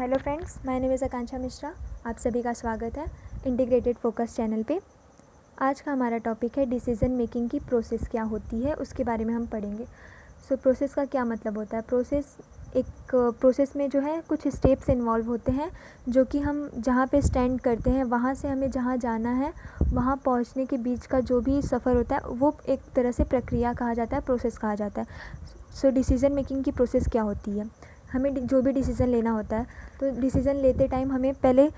Hello friends, my name is Akanksha Mishra. आप सभी का स्वागत है इंटीग्रेटेड फोकस चैनल पे। आज का हमारा टॉपिक है डिसीज़न मेकिंग की प्रोसेस क्या होती है, उसके बारे में हम पढ़ेंगे। प्रोसेस का क्या मतलब होता है। प्रोसेस में जो है कुछ स्टेप्स इन्वॉल्व होते हैं, जो कि हम जहाँ पे स्टैंड करते हैं वहाँ से हमें जहाँ जाना है वहाँ पहुँचने के बीच का जो भी सफ़र होता है वो एक तरह से प्रक्रिया कहा जाता है, प्रोसेस कहा जाता है। डिसीज़न मेकिंग की प्रोसेस क्या होती है। हमें जो भी डिसीज़न लेना होता है तो डिसीज़न लेते टाइम हमें पहले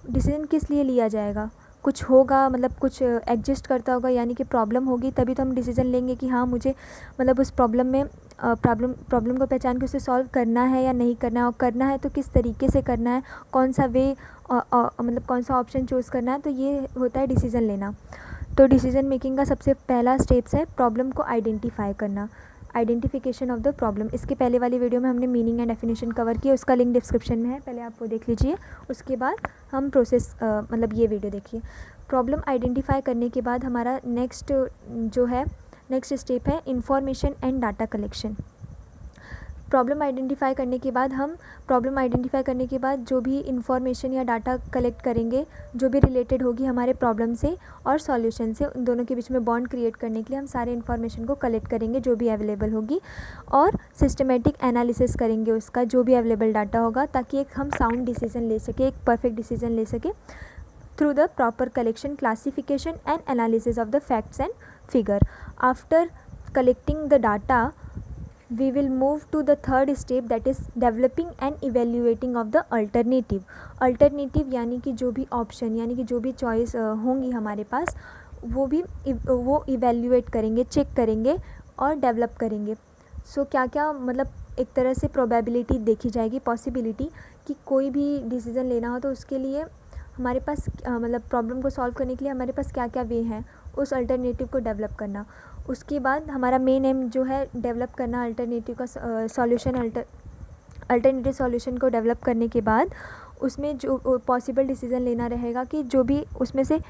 डिसीज़न किस लिए लिया जाएगा, कुछ होगा, मतलब कुछ एग्जिस्ट करता होगा, यानी कि प्रॉब्लम होगी, तभी तो हम डिसीज़न लेंगे कि हाँ मुझे मतलब उस प्रॉब्लम में प्रॉब्लम को पहचान के उसे सॉल्व करना है या नहीं करना है, और करना है तो किस तरीके से करना है, कौन सा वे मतलब कौन सा ऑप्शन चूज़ करना है। तो ये होता है डिसीज़न लेना। तो डिसीज़न मेकिंग का सबसे पहला स्टेप्स है प्रॉब्लम को आइडेंटिफाई करना, आइडेंटिफिकेशन ऑफ द प्रॉब्लम। इसके पहले वाली वीडियो में हमने मीनिंग एंड डेफिनेशन कवर किया, उसका लिंक डिस्क्रिप्शन में है, पहले आप वो देख लीजिए। उसके बाद हम प्रोसेस मतलब ये वीडियो देखिए। प्रॉब्लम आइडेंटिफाई करने के बाद हमारा नेक्स्ट स्टेप है information and data collection. Problem identify करने के बाद जो भी इंफॉर्मेशन या डाटा कलेक्ट करेंगे, जो भी रिलेटेड होगी हमारे प्रॉब्लम से और सॉल्यूशन से, उन दोनों के बीच में बॉन्ड क्रिएट करने के लिए हम सारे इन्फॉर्मेशन को कलेक्ट करेंगे जो भी अवेलेबल होगी, और सिस्टमेटिक एनालिसिस करेंगे उसका जो भी अवेलेबल डाटा होगा, ताकि एक हम साउंड डिसीजन ले सके, एक परफेक्ट डिसीजन ले सके through the proper collection, classification and analysis of the facts and figure. After collecting the data, we will move to the third step, that is developing and evaluating of the alternative यानी कि जो भी option, यानी कि जो भी choice होंगी हमारे पास, वो इवेल्यूएट करेंगे, चेक करेंगे और डेवलप करेंगे। क्या क्या मतलब एक तरह से प्रोबेबिलिटी देखी जाएगी, पॉसिबिलिटी कि कोई भी डिसीज़न लेना हो तो उसके लिए हमारे पास मतलब प्रॉब्लम को सॉल्व करने के लिए हमारे पास क्या क्या वे हैं, उस अल्टरनेटिव को डेवलप करना। उसके बाद हमारा मेन एम जो है डेवलप करना अल्टरनेटिव का सॉल्यूशन, अल्टरनेटिव सॉल्यूशन को डेवलप करने के बाद उसमें जो पॉसिबल डिसीज़न लेना रहेगा कि जो भी उसमें से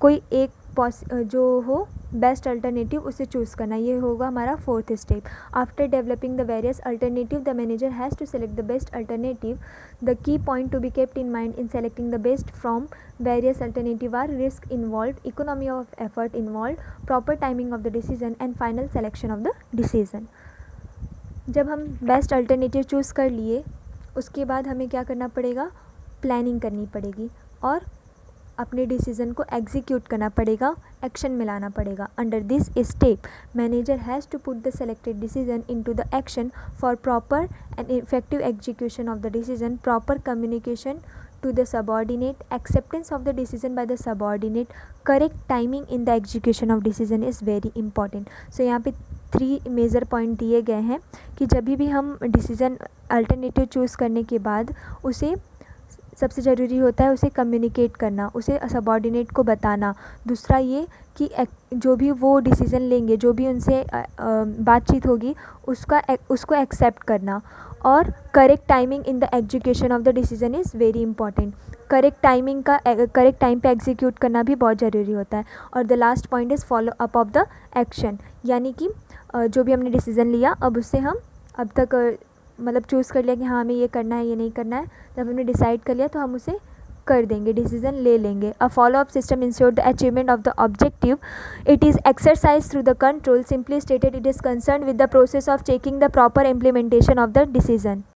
कोई एक जो हो बेस्ट अल्टरनेटिव उसे चूज़ करना। ये होगा हमारा fourth step. After developing the various alternative, the manager has to select the best alternative. The key point to be kept in mind in selecting the best from various alternative are risk involve, economy of effort involve, proper timing of the decision and final selection of the decision. जब हम best alternative choose कर लिए उसके बाद हमें क्या करना पड़ेगा, प्लानिंग करनी पड़ेगी और अपने डिसीज़न को एग्जीक्यूट करना पड़ेगा, एक्शन में लाना पड़ेगा। Under this step manager has to put the selected decision into the action for proper and effective execution of the decision, proper communication to the subordinate, acceptance of the decision by the subordinate, correct timing in the execution of decision is very important. यहाँ पे 3 major point दिए गए हैं कि जब भी हम decision alternative choose करने के बाद उसे सबसे ज़रूरी होता है उसे कम्युनिकेट करना, उसे सबॉर्डिनेट को बताना। दूसरा ये कि जो भी वो डिसीज़न लेंगे, जो भी उनसे बातचीत होगी उसको एक्सेप्ट करना, और correct timing in the execution of the decision is very important. Correct time पे एग्जीक्यूट करना भी बहुत ज़रूरी होता है। और the last point is follow up of the action, यानी कि जो भी हमने डिसीज़न लिया अब उससे हम अब तक मतलब चूज़ कर लिया कि हाँ हमें ये करना है, ये नहीं करना है, जब हमने डिसाइड कर लिया तो हम उसे कर देंगे, डिसीजन ले लेंगे। A follow up system ensure the achievement of the objective. It is exercise through the control, simply stated it is concern with the process of checking the proper implementation of the decision.